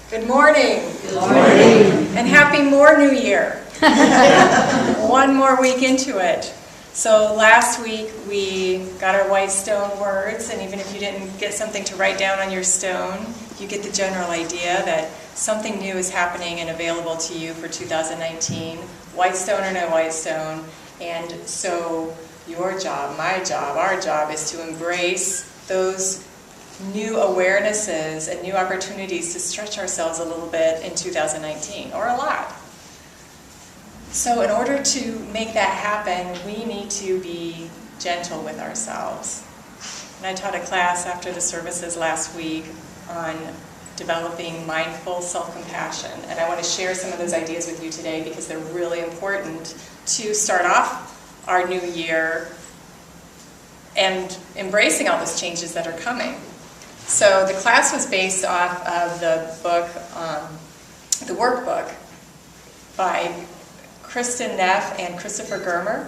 Good morning. Good morning. And happy more New Year. One more week into it. So last week we got our white stone words, and even if you didn't get something to write down on your stone, you get the general idea that something new is happening and available to you for 2019, white stone or no white stone. And so your job, my job, our job is to embrace those new awarenesses and new opportunities to stretch ourselves a little bit in 2019, or a lot. So in order to make that happen, we need to be gentle with ourselves. And I taught a class after the services last week on developing mindful self-compassion. And I want to share some of those ideas with you today because they're really important to start off our new year and embracing all those changes that are coming. So the class was based off of the book, the workbook by Kristen Neff and Christopher Germer,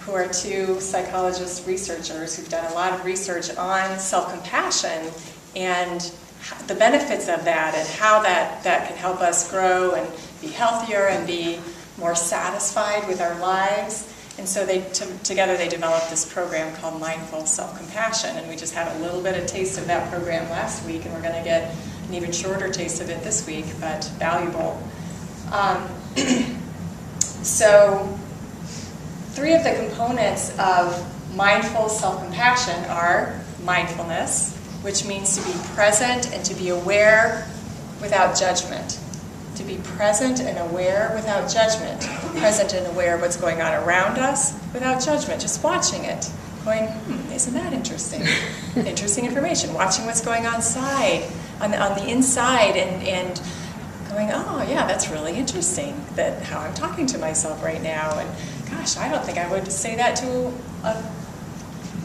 who are two psychologist researchers who've done a lot of research on self-compassion and the benefits of that and how that can help us grow and be healthier and be more satisfied with our lives. And so together they developed this program called Mindful Self-Compassion, and we just had a little bit of taste of that program last week, and we're going to get an even shorter taste of it this week, but valuable. So 3 of the components of mindful self-compassion are mindfulness, which means to be present and to be aware without judgment. To be present and aware without judgment. Present and aware of what's going on around us without judgment. Just watching it. Going, isn't that interesting? Interesting information. Watching what's going on the inside and going, oh yeah, that's really interesting. That how I'm talking to myself right now. And gosh, I don't think I would say that to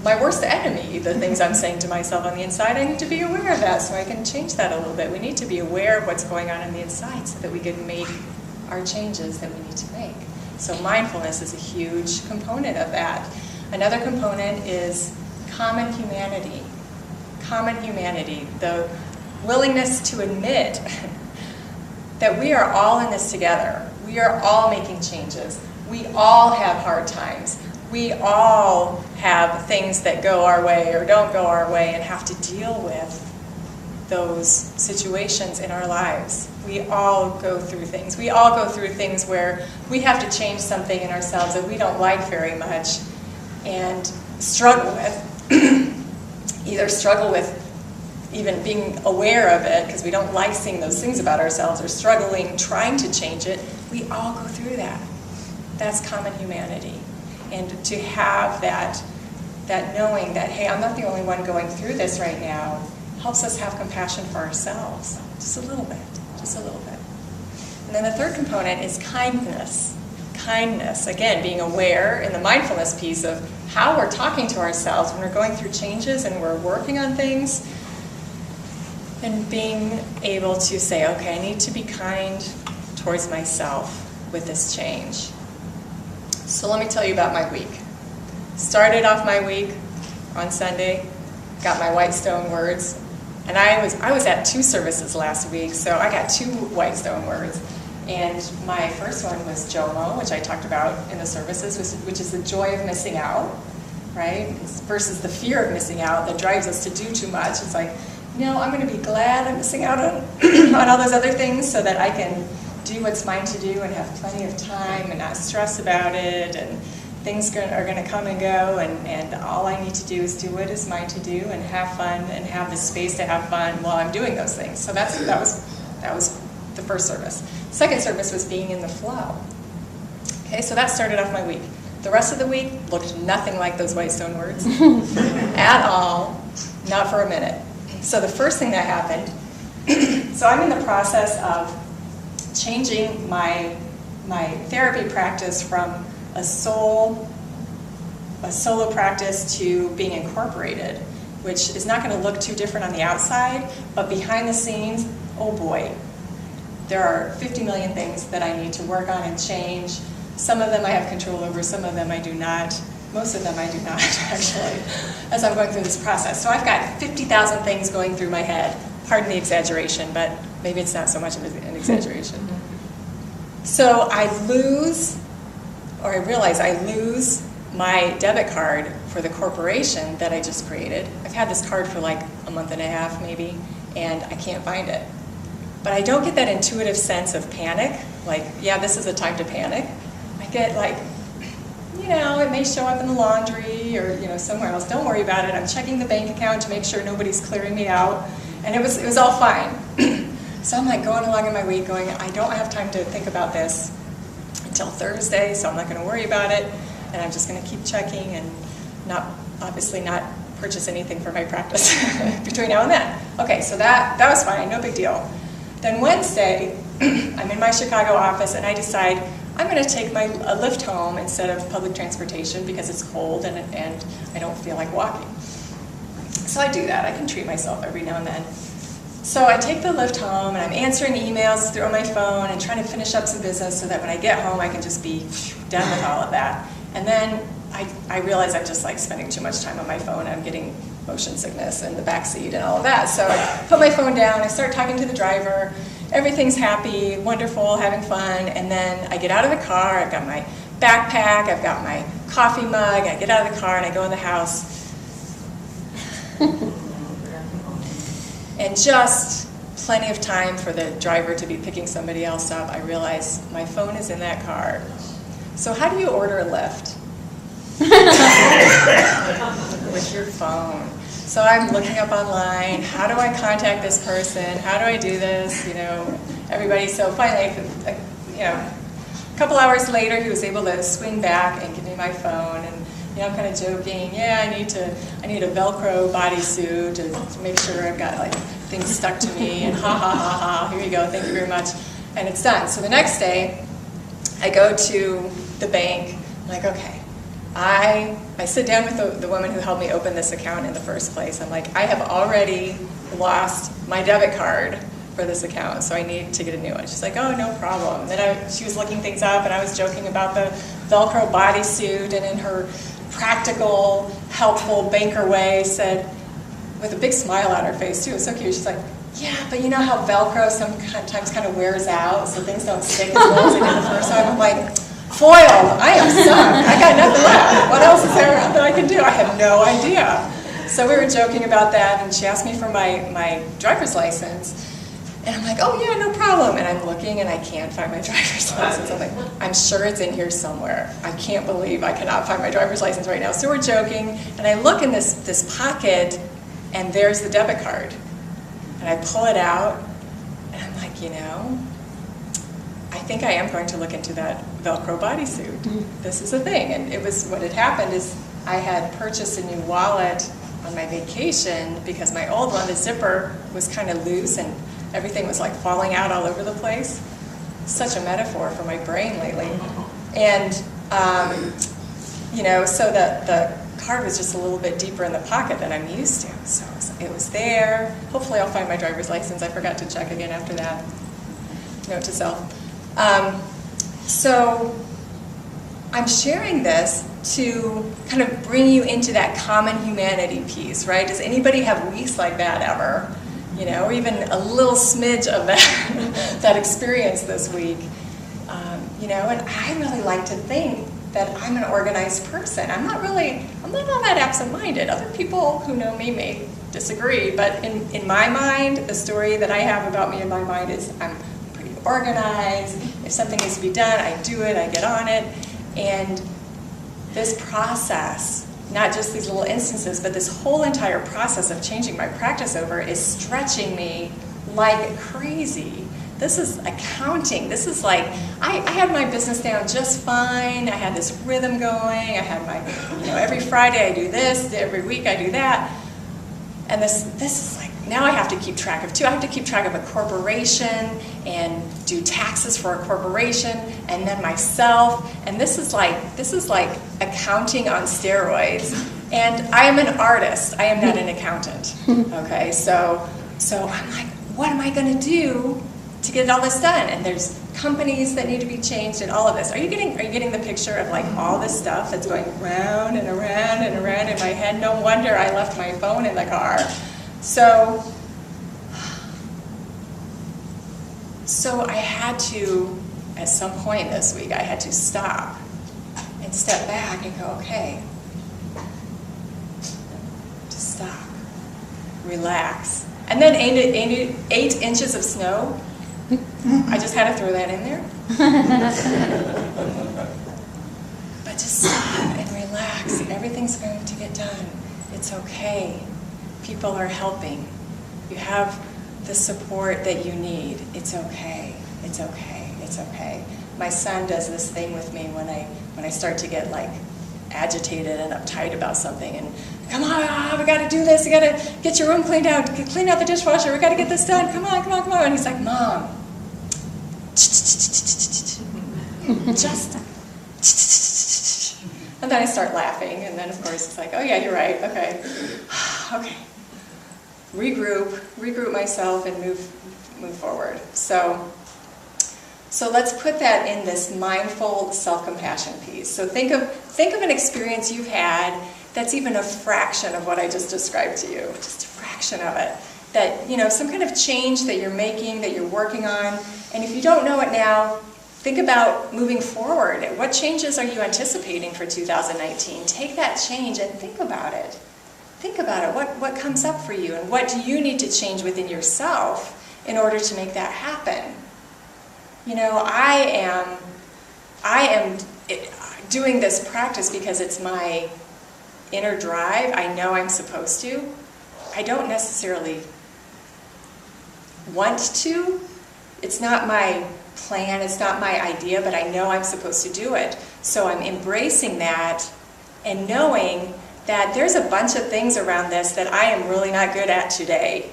my worst enemy, the things I'm saying to myself on the inside. I need to be aware of that so I can change that a little bit. We need to be aware of what's going on the inside so that we can make our changes that we need to make. So mindfulness is a huge component of that. Another component is common humanity. Common humanity, the willingness to admit that we are all in this together. We are all making changes. We all have hard times. We all have things that go our way or don't go our way and have to deal with those situations in our lives. We all go through things. We all go through things where we have to change something in ourselves that we don't like very much and struggle with. Either struggle with even being aware of it because we don't like seeing those things about ourselves, or struggling trying to change it. We all go through that. That's common humanity. And to have that knowing that, hey, I'm not the only one going through this right now, helps us have compassion for ourselves. Just a little bit. And then the third component is kindness. Kindness, again, being aware in the mindfulness piece of how we're talking to ourselves when we're going through changes and we're working on things, and being able to say, okay, I need to be kind towards myself with this change. So let me tell you about my week. Started off my week on Sunday, got my white stone words, and I was at 2 services last week, so I got 2 white stone words. And my first one was JOMO, which I talked about in the services, which is the joy of missing out, right? Versus the fear of missing out that drives us to do too much. It's like, no, I'm going to be glad I'm missing out on, on all those other things so that I can do what's mine to do and have plenty of time and not stress about it, and things are going to come and go, and all I need to do is do what is mine to do and have fun and have the space to have fun while I'm doing those things. So that was the first service. Second service was being in the flow. Okay, so that started off my week. The rest of the week looked nothing like those white stone words at all, not for a minute. So the first thing that happened, so I'm in the process of changing my therapy practice from a solo practice to being incorporated, which is not going to look too different on the outside, but behind the scenes, oh boy, there are 50 million things that I need to work on and change. Some of them I have control over, some of them I do not. Most of them I do not, actually, as I'm going through this process. So I've got 50,000 things going through my head Pardon the exaggeration, but maybe it's not so much of an exaggeration. So I realize I lose my debit card for the corporation that I just created. I've had this card for like a month and a half maybe, and I can't find it. But I don't get that intuitive sense of panic, like, yeah, this is a time to panic. I get like, it may show up in the laundry or, somewhere else. Don't worry about it. I'm checking the bank account to make sure nobody's clearing me out. And it was all fine. So I'm like going along in my week going, I don't have time to think about this until Thursday, so I'm not going to worry about it. And I'm just going to keep checking and obviously not purchase anything for my practice between now and then. Okay, so that was fine, no big deal. Then Wednesday, I'm in my Chicago office and I decide I'm going to take a Lyft home instead of public transportation because it's cold and I don't feel like walking. So I do that. I can treat myself every now and then. So I take the Lyft home and I'm answering emails through my phone and trying to finish up some business so that when I get home I can just be done with all of that. And then I realize I'm just like spending too much time on my phone. I'm getting motion sickness in the back seat and all of that. So I put my phone down, I start talking to the driver, everything's happy, wonderful, having fun, and then I get out of the car, I've got my backpack, I've got my coffee mug, I get out of the car and I go in the house. And just plenty of time for the driver to be picking somebody else up, I realize my phone is in that car. So how do you order a Lyft? With your phone. So I'm looking up online, how do I contact this person? How do I do this? Everybody. So finally, a couple hours later, he was able to swing back and give me my phone. And I'm kind of joking. Yeah, I need a Velcro bodysuit to make sure I've got like things stuck to me. And ha ha ha ha. Here you go. Thank you very much. And it's done. So the next day, I go to the bank. I'm like, okay. I sit down with the woman who helped me open this account in the first place. I'm like, I have already lost my debit card for this account, so I need to get a new one. She's like, oh, no problem. And then she was looking things up, and I was joking about the Velcro bodysuit, and in her practical, helpful banker way said, with a big smile on her face, too, it was so cute, she's like, yeah, but you know how Velcro sometimes kind of wears out, so things don't stick as well as they did the first time? I'm like, foiled. I am sunk. I got nothing left. What else is there that I can do? I have no idea. So we were joking about that, and she asked me for my driver's license. And I'm like, oh, yeah, no problem. And I'm looking, and I can't find my driver's license. I'm like, I'm sure it's in here somewhere. I can't believe I cannot find my driver's license right now. So we're joking, and I look in this pocket, and there's the debit card. And I pull it out, and I'm like, I think I am going to look into that Velcro bodysuit. This is a thing. And what had happened is I had purchased a new wallet on my vacation because my old one, the zipper, was kind of loose and everything was like falling out all over the place. Such a metaphor for my brain lately. And, so the card was just a little bit deeper in the pocket than I'm used to. So it was there. Hopefully I'll find my driver's license. I forgot to check again after that. Note to self. So I'm sharing this to kind of bring you into that common humanity piece, right? Does anybody have weeks like that ever? Or even a little smidge of that experience this week. And I really like to think that I'm an organized person. I'm not all that absent-minded. Other people who know me may disagree, but in my mind, the story that I have about me in my mind is I'm pretty organized. If something needs to be done, I do it, I get on it. And this process, not just these little instances, but this whole entire process of changing my practice over is stretching me like crazy. This is accounting. This is like, I had my business down just fine. I had this rhythm going. I had my, every Friday I do this, every week I do that. And this is like, now I have to keep track of two. I have to keep track of a corporation and do taxes for a corporation and then myself. And this is like accounting on steroids. And I am an artist. I am not an accountant. Okay, so I'm like, what am I going to do to get all this done? And there's companies that need to be changed and all of this. Are you getting the picture of like all this stuff that's going round and around and around in my head? No wonder I left my phone in the car. So So I had to, at some point this week, I had to stop and step back and go, okay, just stop, relax. And then 8 inches of snow, I just had to throw that in there. But just stop and relax. Everything's going to get done. It's okay. People are helping. You have the support that you need. It's okay. It's okay. It's okay. My son does this thing with me when I start to get like agitated and uptight about something, and come on, we got to do this. You got to get your room cleaned out. Clean out the dishwasher. We got to get this done. Come on, come on, come on. And he's like, Mom, just. And then I start laughing, and then of course it's like, oh yeah, you're right. Okay, okay. Regroup myself, and move forward. So let's put that in this mindful self-compassion piece. So think of an experience you've had that's even a fraction of what I just described to you, just a fraction of it. That, you know, some kind of change that you're making, that you're working on. And if you don't know it now, think about moving forward. What changes are you anticipating for 2019? Take that change and think about it. Think about it. What comes up for you, and what do you need to change within yourself in order to make that happen? You know, I am doing this practice because it's my inner drive. I know I'm supposed to. I don't necessarily want to. It's not my plan, it's not my idea, but I know I'm supposed to do it. So I'm embracing that and knowing that there's a bunch of things around this that I am really not good at today.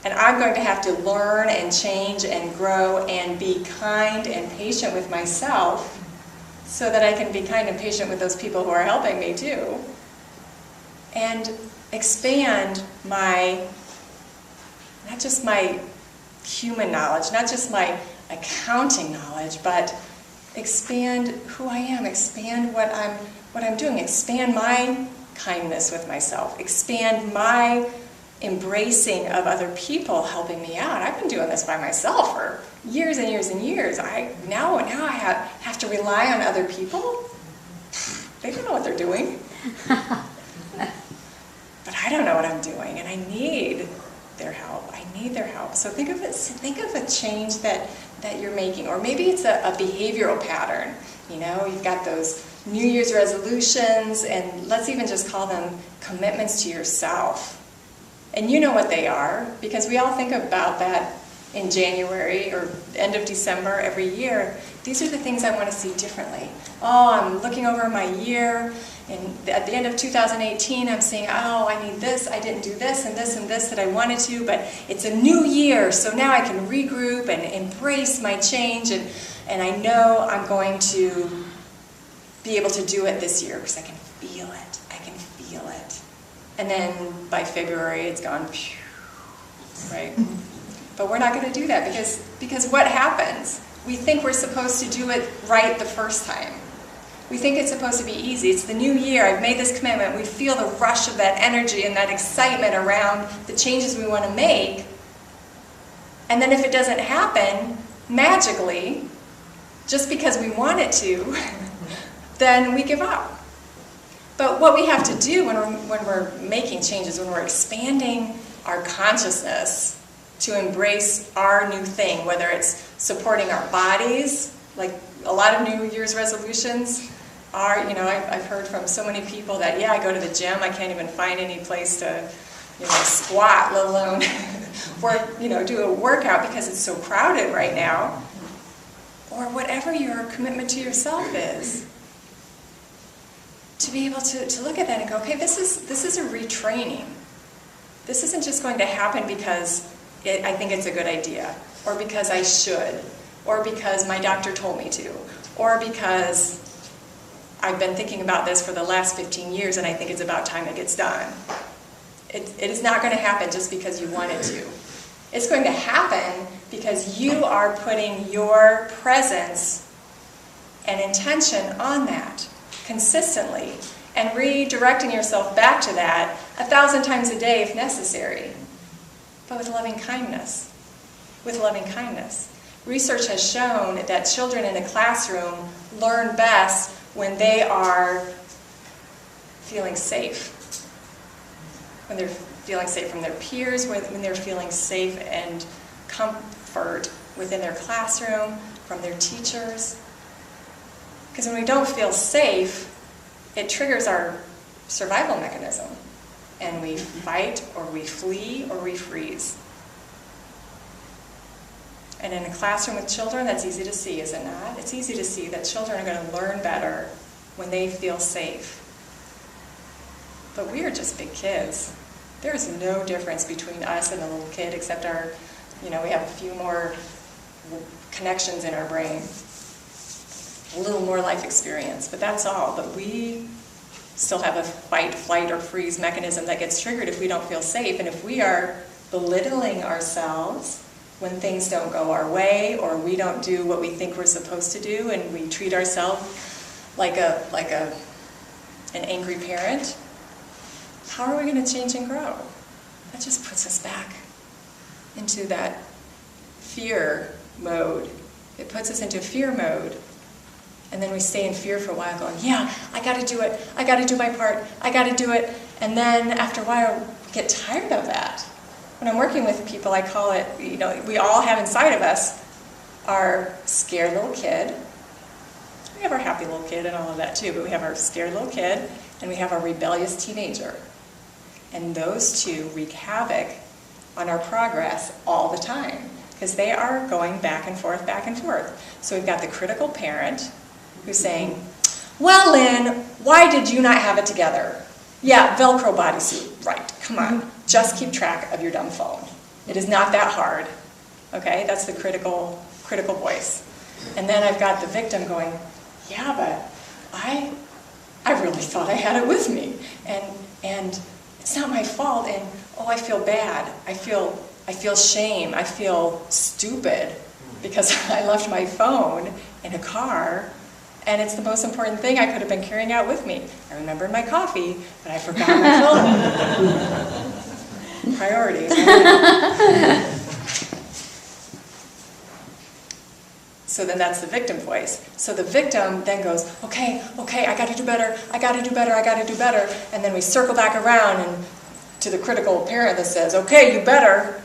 And I'm going to have to learn and change and grow and be kind and patient with myself so that I can be kind and patient with those people who are helping me too. And expand my, not just my human knowledge, not just my accounting knowledge, but expand who I am, expand what I'm doing, expand my kindness with myself, expand my embracing of other people helping me out. I've been doing this by myself for years and years and years. Now I have to rely on other people. They don't know what they're doing. But I don't know what I'm doing, and I need their help. I need their help. So think of a change that you're making, or maybe it's a behavioral pattern. You know, you've got those New Year's resolutions, and let's even just call them commitments to yourself. And you know what they are, because we all think about that in January or end of December every year. These are the things I want to see differently. Oh, I'm looking over my year, and at the end of 2018, I'm saying, oh, I need this, I didn't do this and this and this that I wanted to, but it's a new year, so now I can regroup and embrace my change, and I know I'm going to be able to do it this year, because I can feel it. I can feel it. And then by February, it's gone, right? But we're not going to do that, because what happens? We think we're supposed to do it right the first time. We think it's supposed to be easy. It's the new year. I've made this commitment. We feel the rush of that energy and that excitement around the changes we want to make. And then if it doesn't happen magically, just because we want it to, then we give up. But what we have to do when we're making changes, when we're expanding our consciousness to embrace our new thing, whether it's supporting our bodies, like a lot of New Year's resolutions are, you know, I've heard from so many people that, yeah, I go to the gym, I can't even find any place to, you know, squat, let alone work, you know, do a workout because it's so crowded right now. Or whatever your commitment to yourself is. To be able to look at that and go, okay, this is a retraining. This isn't just going to happen because I think it's a good idea, or because I should, or because my doctor told me to, or because I've been thinking about this for the last 15 years and I think it's about time it gets done. It is not going to happen just because you want it to. It's going to happen because you are putting your presence and intention on that consistently, and redirecting yourself back to that 1,000 times a day if necessary, but with loving kindness. With loving kindness. research has shown that children in a classroom learn best when they are feeling safe. When they're feeling safe from their peers, when they're feeling safe and comfort within their classroom, from their teachers. Because when we don't feel safe, it triggers our survival mechanism. And we fight, or we flee, or we freeze. And in a classroom with children, that's easy to see, is it not? It's easy to see that children are going to learn better when they feel safe. But we are just big kids. There's no difference between us and a little kid except we have a few more connections in our brain. A little more life experience, but that's all. But we still have a fight, flight, or freeze mechanism that gets triggered if we don't feel safe. And if we are belittling ourselves when things don't go our way, or we don't do what we think we're supposed to do, and we treat ourselves like an angry parent, how are we going to change and grow? That just puts us back into that fear mode. It puts us into fear mode. And then we stay in fear for a while going, yeah, I got to do it. I got to do my part. I got to do it. And then after a while, we get tired of that. When I'm working with people, I call it, we all have inside of us our scared little kid. We have our happy little kid and all of that too, but we have our scared little kid and we have our rebellious teenager. And those two wreak havoc on our progress all the time because they are going back and forth, back and forth. So we've got the critical parent who's saying, well, Lynn, why did you not have it together? Yeah, Velcro bodysuit, right, come on. Just keep track of your dumb phone. It is not that hard. Okay, that's the critical voice. And then I've got the victim going, yeah, but I really thought I had it with me. And it's not my fault, and oh, I feel bad. I feel shame. I feel stupid because I left my phone in a car, and it's the most important thing I could have been carrying out with me. I remembered my coffee, but I forgot my phone. Priorities. So then that's the victim voice. So the victim then goes, okay, I got to do better, I got to do better, I got to do better. And then we circle back around and to the critical parent that says, okay, you better.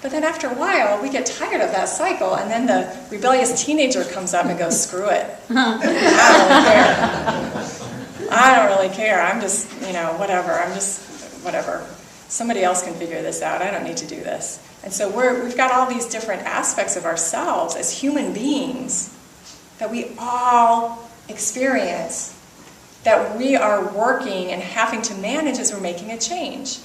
But then after a while, we get tired of that cycle, and then the rebellious teenager comes up and goes, screw it. I don't really care. I'm just, whatever. Somebody else can figure this out. I don't need to do this. And so we've got all these different aspects of ourselves as human beings that we all experience, that we are working and having to manage as we're making a change.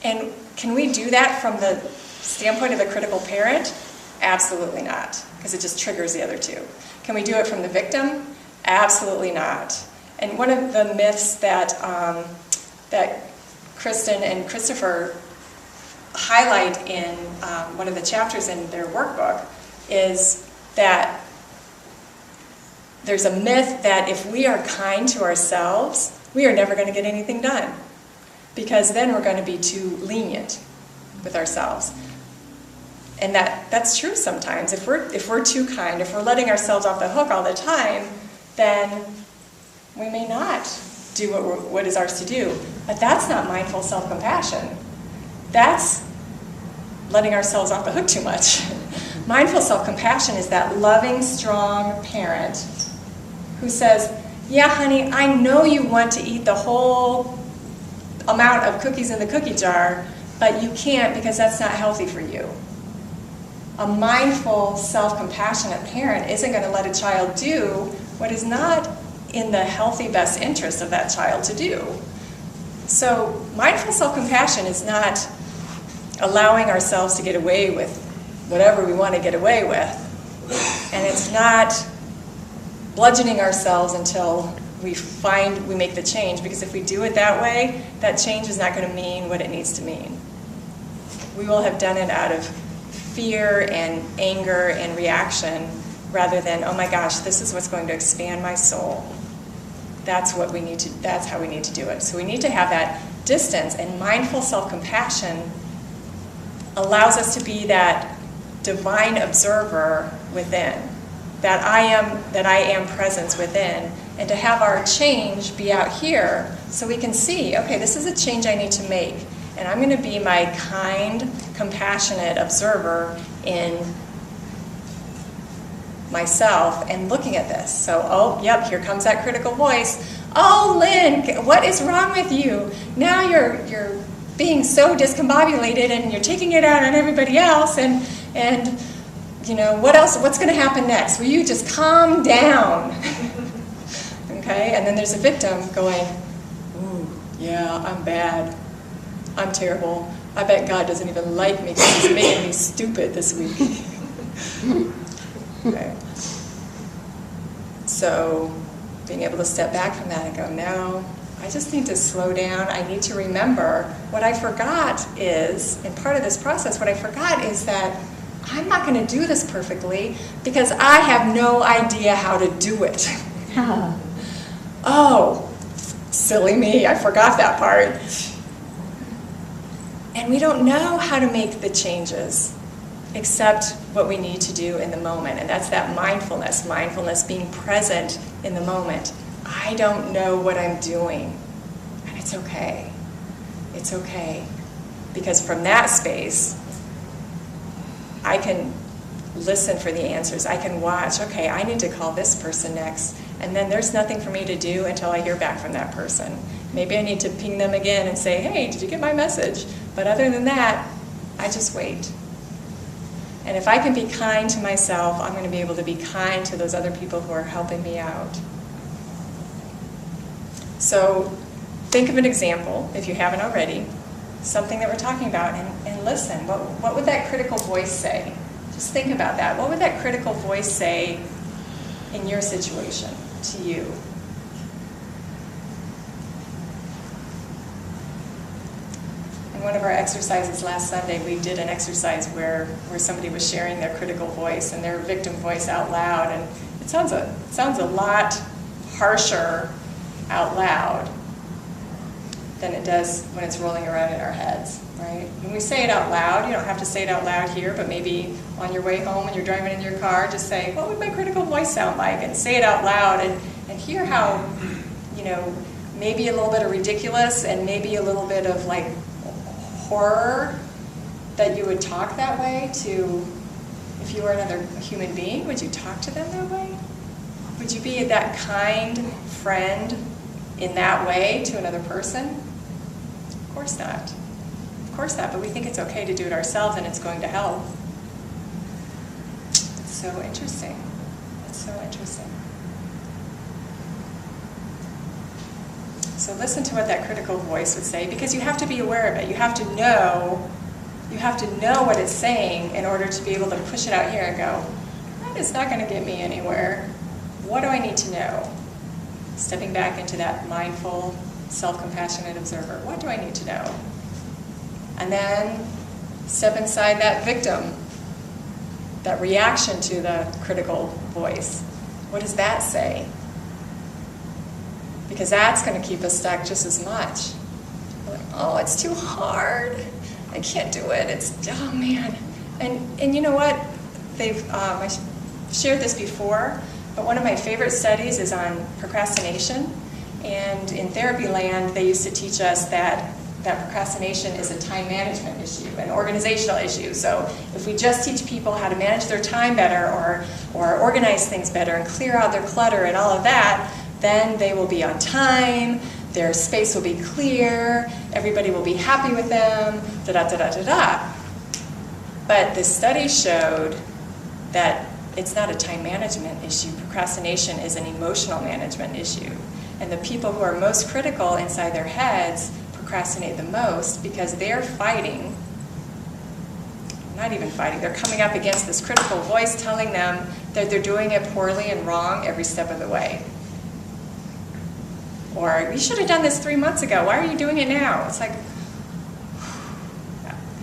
And can we do that from the standpoint of the critical parent? Absolutely not, because it just triggers the other two. Can we do it from the victim? Absolutely not. And one of the myths that Kristen and Christopher highlight in one of the chapters in their workbook is that there's a myth that if we are kind to ourselves, we are never going to get anything done, because then we're going to be too lenient with ourselves. And that's true sometimes. If we're too kind, if we're letting ourselves off the hook all the time, then we may not do what is ours to do. But that's not mindful self-compassion. That's letting ourselves off the hook too much. Mindful self-compassion is that loving, strong parent who says, yeah, honey, I know you want to eat the whole amount of cookies in the cookie jar, but you can't because that's not healthy for you. A mindful, self-compassionate parent isn't going to let a child do what is not in the healthy best interest of that child to do. So mindful self-compassion is not allowing ourselves to get away with whatever we want to get away with. And it's not bludgeoning ourselves until we make the change, because if we do it that way, that change is not going to mean what it needs to mean. We will have done it out of fear and anger and reaction rather than, oh my gosh, this is what's going to expand my soul. That's how we need to do it. So we need to have that distance, and mindful self-compassion allows us to be that divine observer within, that I am presence within, and to have our change be out here so we can see, okay, this is a change I need to make, and I'm going to be my kind, compassionate observer in myself and looking at this. So, oh, yep, here comes that critical voice. Oh, Lynn, what is wrong with you? Now you're being so discombobulated and you're taking it out on everybody else, and you know, what's going to happen next? Will you just calm down? Okay, and then there's a victim going, ooh, yeah, I'm bad. I'm terrible. I bet God doesn't even like me because he's making me stupid this week. Okay. So being able to step back from that and go, no, I just need to slow down. I need to remember what I forgot is, and part of this process, what I forgot is that I'm not going to do this perfectly because I have no idea how to do it. Oh, silly me, I forgot that part. And we don't know how to make the changes except what we need to do in the moment. And that's that mindfulness being present in the moment. I don't know what I'm doing. And it's okay. It's okay. Because from that space, I can listen for the answers. I can watch, okay, I need to call this person next. And then there's nothing for me to do until I hear back from that person. Maybe I need to ping them again and say, hey, did you get my message? But other than that, I just wait. And if I can be kind to myself, I'm going to be able to be kind to those other people who are helping me out. So think of an example, if you haven't already, something that we're talking about, and listen. What would that critical voice say? Just think about that. What would that critical voice say in your situation to you? In one of our exercises last Sunday, we did an exercise where somebody was sharing their critical voice and their victim voice out loud, and it sounds a lot harsher out loud than it does when it's rolling around in our heads, right? When we say it out loud, you don't have to say it out loud here, but maybe on your way home when you're driving in your car, just say, what would my critical voice sound like? And say it out loud and hear how, you know, maybe a little bit of ridiculous and maybe a little bit of like horror that you would talk that way to, if you were another human being, would you talk to them that way? Would you be that kind friend in that way to another person? Of course not. Of course not, but we think it's okay to do it ourselves and it's going to help. It's so interesting. It's so interesting. So listen to what that critical voice would say, because you have to be aware of it. You have to know what it's saying in order to be able to push it out here and go, that is not going to get me anywhere. What do I need to know? Stepping back into that mindful, self-compassionate observer. What do I need to know? And then step inside that victim, that reaction to the critical voice. What does that say? Because that's going to keep us stuck just as much. We're like, oh, it's too hard. I can't do it. Oh man. And you know what? I shared this before, but one of my favorite studies is on procrastination. And in therapy land, they used to teach us that procrastination is a time management issue, an organizational issue. So if we just teach people how to manage their time better or organize things better and clear out their clutter and all of that, then they will be on time, their space will be clear, everybody will be happy with them, da-da-da-da-da-da. But the study showed that it's not a time management issue. Procrastination is an emotional management issue. And the people who are most critical inside their heads procrastinate the most because they're fighting, not even fighting, they're coming up against this critical voice telling them that they're doing it poorly and wrong every step of the way. Or, you should have done this 3 months ago. Why are you doing it now? It's like,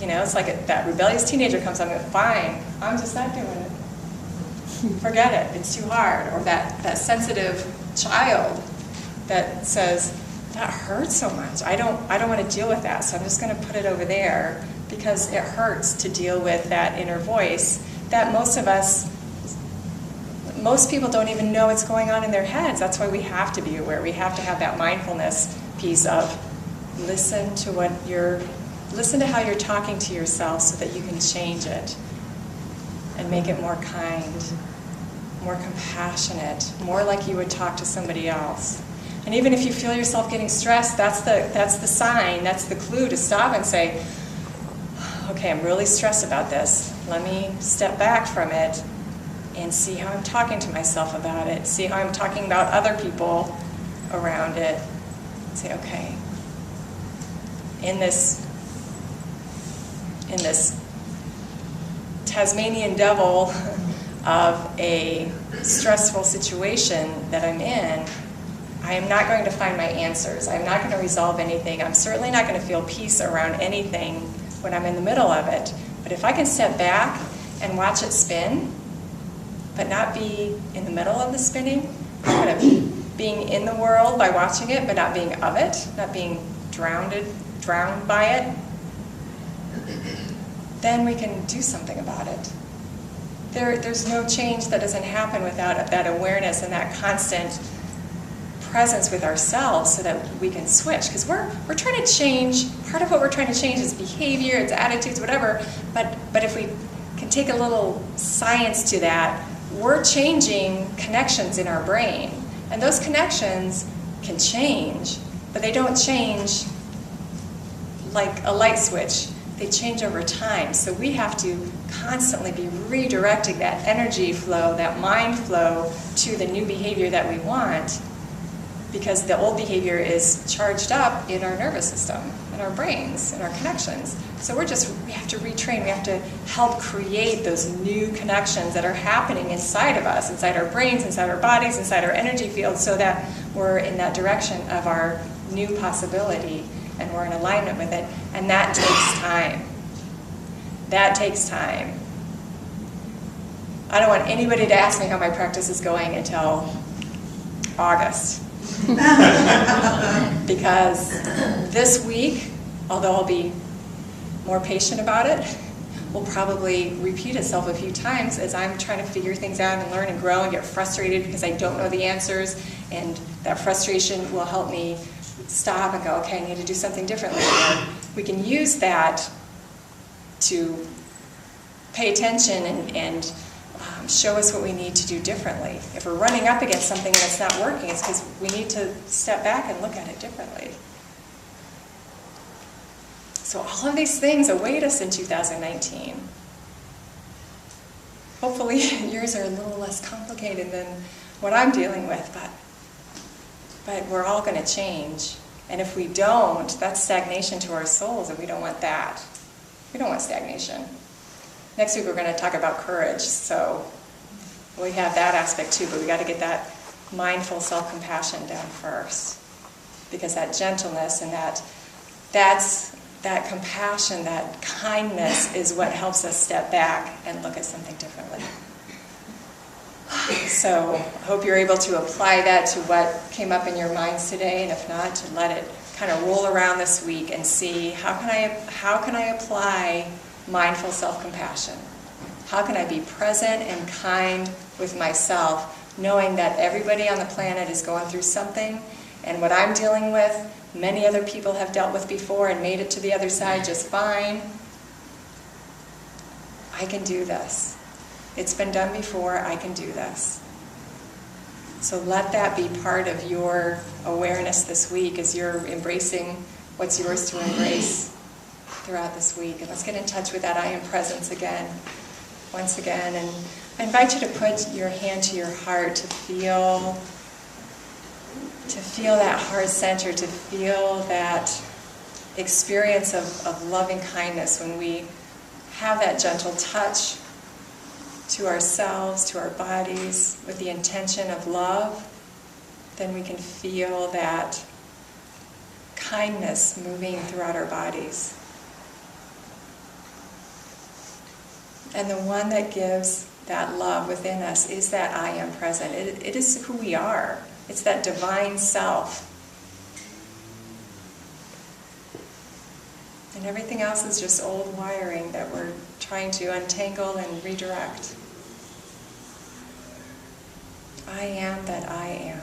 you know, it's like that rebellious teenager comes up and goes, fine, I'm just not doing it. Forget it, it's too hard. Or that sensitive child that says, that hurts so much. I don't want to deal with that, so I'm just going to put it over there because it hurts to deal with that inner voice that most people don't even know what's going on in their heads. That's why we have to be aware. We have to have that mindfulness piece of listen to how you're talking to yourself so that you can change it and make it more kind, more compassionate, more like you would talk to somebody else. And even if you feel yourself getting stressed, that's the sign, that's the clue to stop and say, okay, I'm really stressed about this. Let me step back from it and see how I'm talking to myself about it, see how I'm talking about other people around it. Say, okay, in this Tasmanian devil of a stressful situation that I'm in, I am not going to find my answers. I'm not going to resolve anything. I'm certainly not going to feel peace around anything when I'm in the middle of it. But if I can step back and watch it spin, but not be in the middle of the spinning, kind of being in the world by watching it, but not being of it, not being drowned by it, then we can do something about it. There's no change that doesn't happen without that awareness and that constant presence with ourselves so that we can switch. Because we're trying to change, part of what we're trying to change is behavior, it's attitudes, whatever, but if we can take a little science to that, we're changing connections in our brain. And those connections can change, but they don't change like a light switch. They change over time. So we have to constantly be redirecting that energy flow, that mind flow to the new behavior that we want, because the old behavior is charged up in our nervous system, in our brains, in our connections. So we have to retrain, we have to help create those new connections that are happening inside of us, inside our brains, inside our bodies, inside our energy fields, so that we're in that direction of our new possibility and we're in alignment with it. And that takes time. That takes time. I don't want anybody to ask me how my practice is going until August. Because this week, although I'll be more patient about it, will probably repeat itself a few times as I'm trying to figure things out and learn and grow and get frustrated because I don't know the answers, and that frustration will help me stop and go, okay, I need to do something differently here. We can use that to pay attention and show us what we need to do differently. If we're running up against something and it's not working, it's because we need to step back and look at it differently. So all of these things await us in 2019. Hopefully yours are a little less complicated than what I'm dealing with, but we're all going to change. And if we don't, that's stagnation to our souls, and we don't want that. We don't want stagnation. Next week we're going to talk about courage, so we have that aspect too, but we got to get that mindful self-compassion down first. Because that gentleness and that compassion, that kindness is what helps us step back and look at something differently. So I hope you're able to apply that to what came up in your minds today, and if not, to let it kind of roll around this week and see how can I apply mindful self-compassion? How can I be present and kind with myself, knowing that everybody on the planet is going through something, and what I'm dealing with, many other people have dealt with before and made it to the other side just fine. I can do this. It's been done before, I can do this. So let that be part of your awareness this week as you're embracing what's yours to embrace throughout this week. And let's get in touch with that I am presence again, once again. And I invite you to put your hand to your heart to feel that heart center, to feel that experience of loving kindness when we have that gentle touch to ourselves, to our bodies, with the intention of love. Then we can feel that kindness moving throughout our bodies. And the one that gives that love within us is that I am present. It is who we are. It's that divine self. And everything else is just old wiring that we're trying trying to untangle and redirect. I am that I am.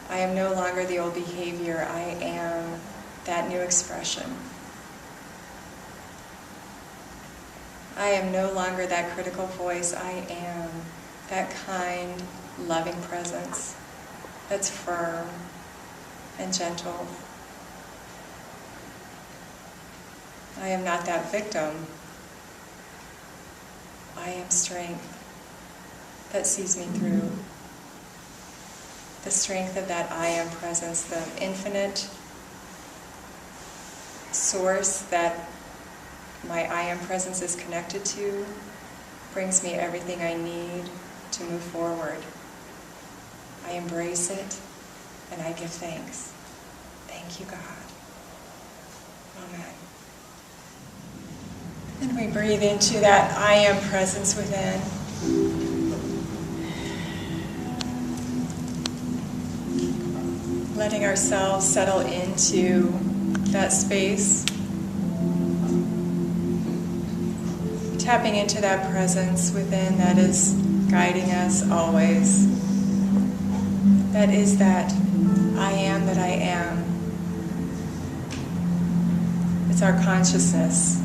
I am no longer the old behavior. I am that new expression. I am no longer that critical voice. I am that kind, loving presence that's firm and gentle. I am not that victim. I am strength that sees me through. The strength of that I am presence, the infinite source that my I am presence is connected to, brings me everything I need to move forward. I embrace it and I give thanks. Thank you, God. Amen. And we breathe into that I am presence within. Letting ourselves settle into that space. Tapping into that presence within that is guiding us always. That is that I am that I am. It's our consciousness.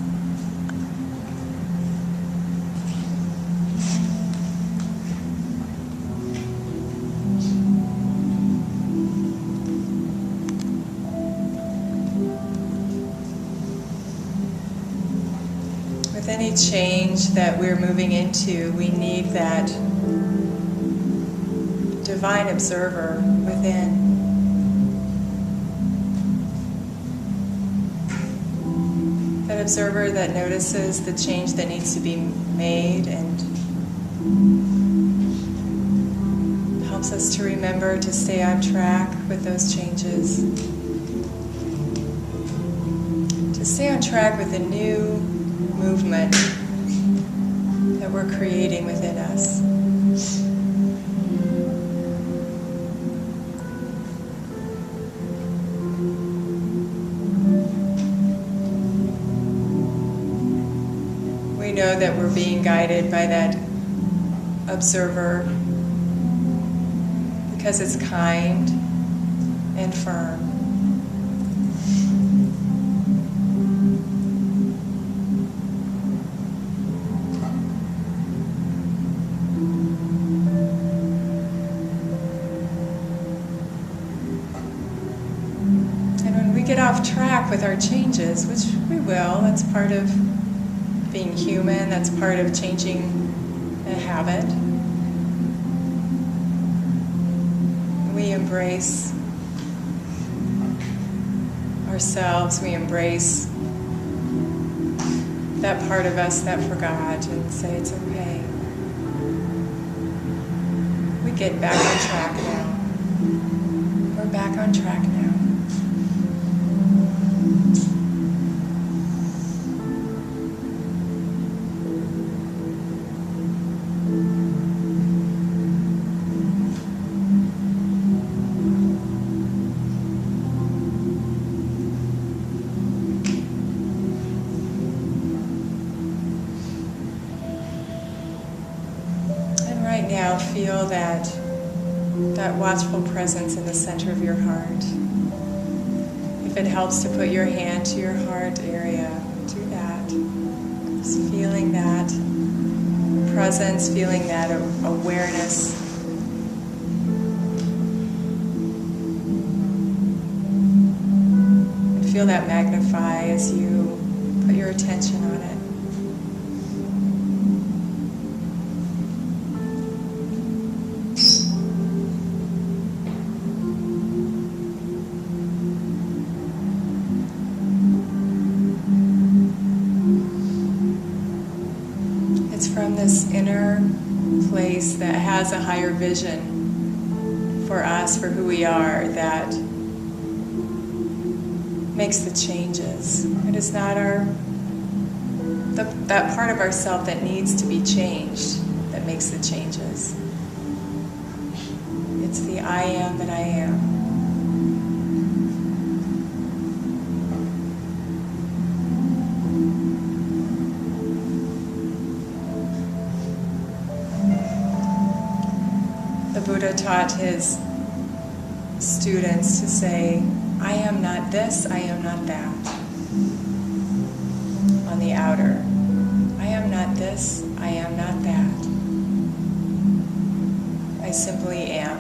With any change that we're moving into, we need that divine observer within. That observer that notices the change that needs to be made and helps us to remember to stay on track with those changes. To stay on track with the new movement that we're creating within us. We know that we're being guided by that observer because it's kind and firm. Get off track with our changes, which we will. That's part of being human. That's part of changing a habit. We embrace ourselves. We embrace that part of us that forgot and say it's okay. We get back on track now. We're back on track now. Right now, feel that watchful presence in the center of your heart. If it helps to put your hand to your heart area, do that. Just feeling that presence, feeling that awareness. And feel that magnify as you put your attention on it. From this inner place that has a higher vision for us, for who we are, that makes the changes. It is not that part of ourself that needs to be changed that makes the changes. It's the I am that I am. Buddha taught his students to say, I am not this, I am not that. On the outer, I am not this, I am not that. I simply am.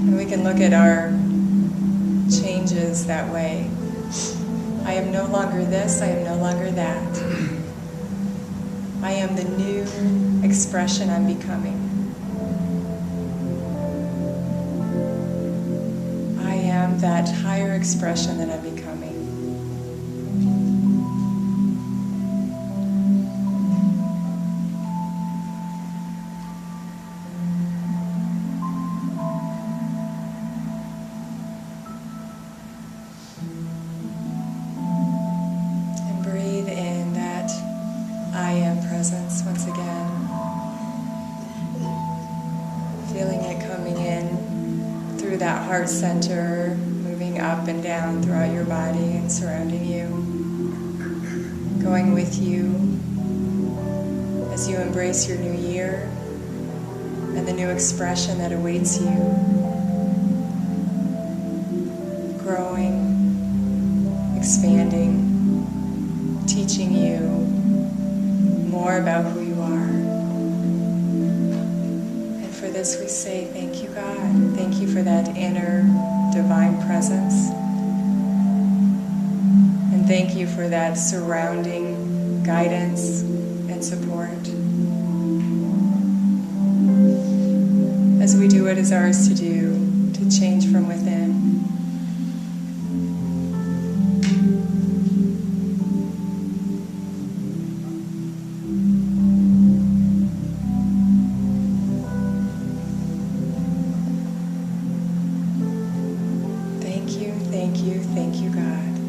And we can look at our changes that way. I am no longer this, I am no longer that. I am the new expression I'm becoming. I am that higher expression that I'm becoming. Once again, feeling it coming in through that heart center, moving up and down throughout your body and surrounding you, going with you as you embrace your new year and the new expression that awaits you, growing, expanding, teaching you more about who you are. And for this we say, thank you, God. Thank you for that inner divine presence. And thank you for that surrounding guidance and support. As we do what is ours to do, to change from within. Thank you, thank you, God.